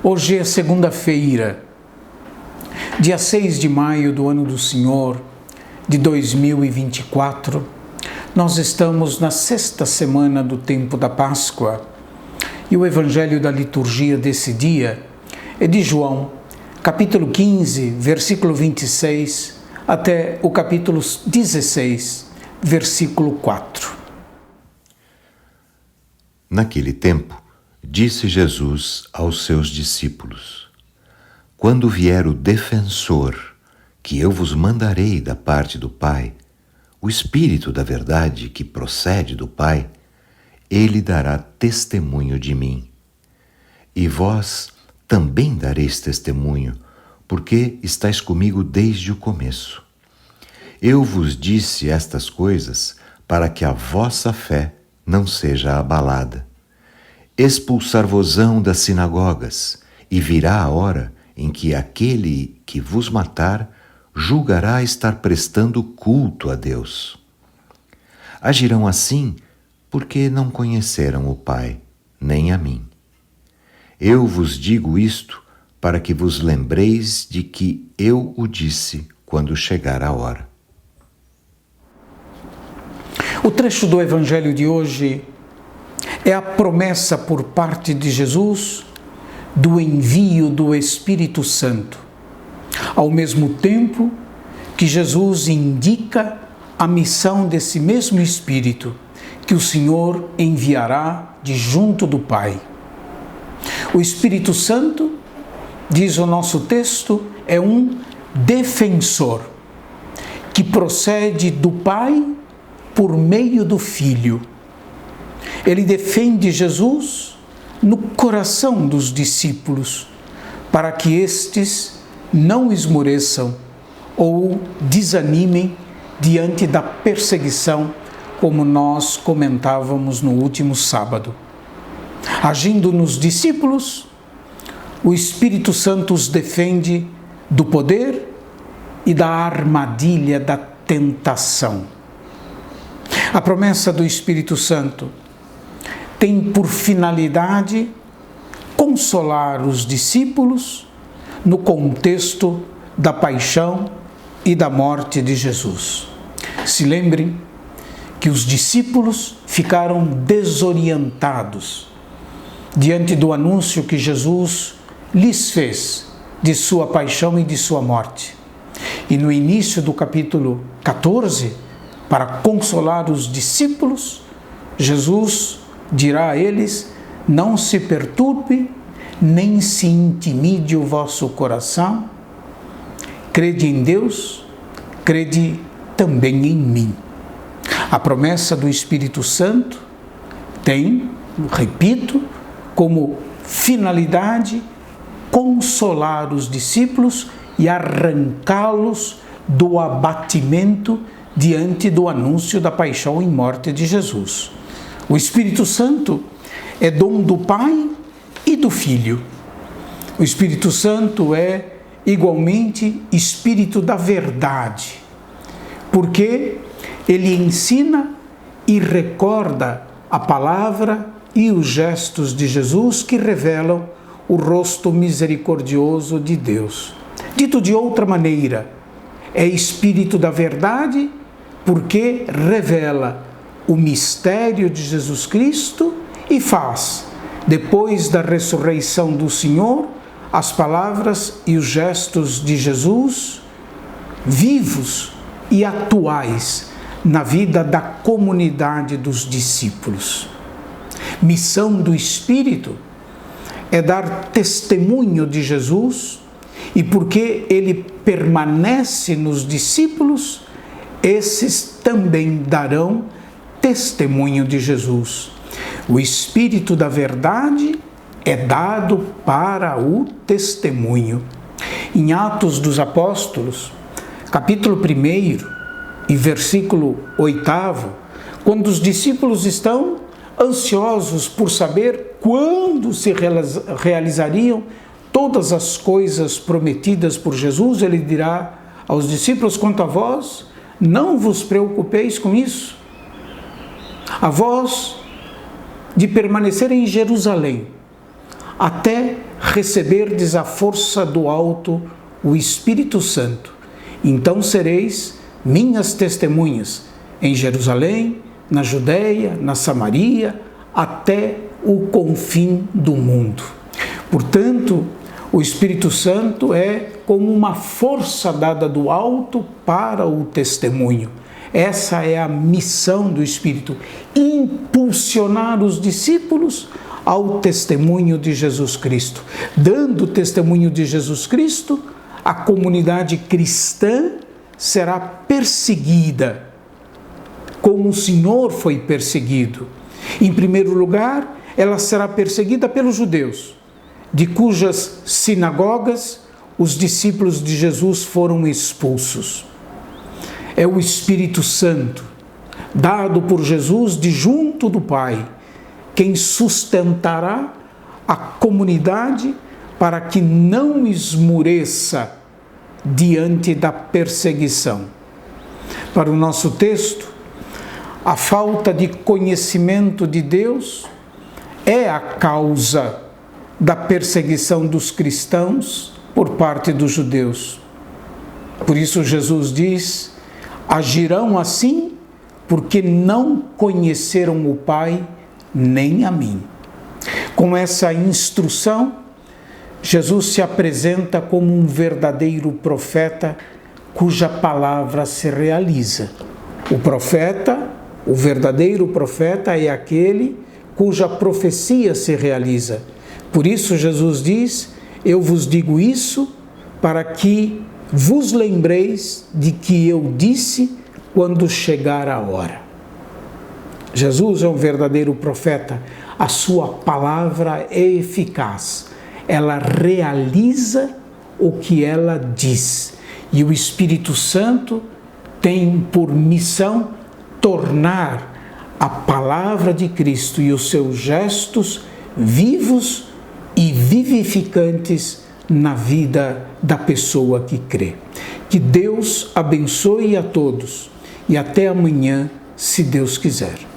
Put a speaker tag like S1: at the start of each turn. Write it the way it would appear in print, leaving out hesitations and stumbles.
S1: Hoje é segunda-feira, dia 6 de maio do ano do Senhor, de 2024. Nós estamos na sexta semana do tempo da Páscoa e o evangelho da liturgia desse dia é de João, capítulo 15, versículo 26, até o capítulo 16, versículo 4.
S2: Naquele tempo, disse Jesus aos seus discípulos: Quando vier o Defensor, que eu vos mandarei da parte do Pai, o Espírito da verdade que procede do Pai, ele dará testemunho de mim. E vós também dareis testemunho, porque estáis comigo desde o começo. Eu vos disse estas coisas para que a vossa fé não seja abalada. Expulsar-vos-ão das sinagogas, e virá a hora em que aquele que vos matar julgará estar prestando culto a Deus. Agirão assim porque não conheceram o Pai, nem a mim. Eu vos digo isto para que vos lembreis de que eu o disse quando chegar a hora.
S1: O trecho do evangelho de hoje é a promessa por parte de Jesus do envio do Espírito Santo, ao mesmo tempo que Jesus indica a missão desse mesmo Espírito que o Senhor enviará de junto do Pai. O Espírito Santo, diz o nosso texto, é um defensor que procede do Pai por meio do Filho. Ele defende Jesus no coração dos discípulos, para que estes não esmoreçam ou desanimem diante da perseguição, como nós comentávamos no último sábado. Agindo nos discípulos, o Espírito Santo os defende do poder e da armadilha da tentação. A promessa do Espírito Santo tem por finalidade consolar os discípulos no contexto da paixão e da morte de Jesus. Se lembrem que os discípulos ficaram desorientados diante do anúncio que Jesus lhes fez de sua paixão e de sua morte. E no início do capítulo 14, para consolar os discípulos, Jesus dirá a eles: não se perturbe, nem se intimide o vosso coração. Crede em Deus, crede também em mim. A promessa do Espírito Santo tem, repito, como finalidade consolar os discípulos e arrancá-los do abatimento diante do anúncio da paixão e morte de Jesus. O Espírito Santo é dom do Pai e do Filho. O Espírito Santo é igualmente Espírito da verdade, porque ele ensina e recorda a palavra e os gestos de Jesus que revelam o rosto misericordioso de Deus. Dito de outra maneira, é Espírito da verdade porque revela o mistério de Jesus Cristo e faz, depois da ressurreição do Senhor, as palavras e os gestos de Jesus vivos e atuais na vida da comunidade dos discípulos. Missão do Espírito é dar testemunho de Jesus, e porque ele permanece nos discípulos, esses também darão testemunho de Jesus. O Espírito da verdade é dado para o testemunho. Em Atos dos Apóstolos, capítulo 1 e versículo 8, quando os discípulos estão ansiosos por saber quando se realizariam todas as coisas prometidas por Jesus, ele dirá aos discípulos: quanto a vós, não vos preocupeis com isso. A vós de permanecer em Jerusalém, até receberdes a força do alto, o Espírito Santo. Então sereis minhas testemunhas em Jerusalém, na Judeia, na Samaria, até o confim do mundo. Portanto, o Espírito Santo é como uma força dada do alto para o testemunho. Essa é a missão do Espírito, impulsionar os discípulos ao testemunho de Jesus Cristo. Dando testemunho de Jesus Cristo, a comunidade cristã será perseguida, como o Senhor foi perseguido. Em primeiro lugar, ela será perseguida pelos judeus, de cujas sinagogas os discípulos de Jesus foram expulsos. É o Espírito Santo, dado por Jesus de junto do Pai, quem sustentará a comunidade para que não esmureça diante da perseguição. Para o nosso texto, a falta de conhecimento de Deus é a causa da perseguição dos cristãos por parte dos judeus. Por isso Jesus diz: agirão assim porque não conheceram o Pai nem a mim. Com essa instrução, Jesus se apresenta como um verdadeiro profeta cuja palavra se realiza. O profeta, o verdadeiro profeta, é aquele cuja profecia se realiza. Por isso Jesus diz: eu vos digo isso para que vos lembreis de que eu disse quando chegar a hora. Jesus é um verdadeiro profeta. A sua palavra é eficaz. Ela realiza o que ela diz. E o Espírito Santo tem por missão tornar a palavra de Cristo e os seus gestos vivos e vivificantes na vida da pessoa que crê. Que Deus abençoe a todos e até amanhã, se Deus quiser.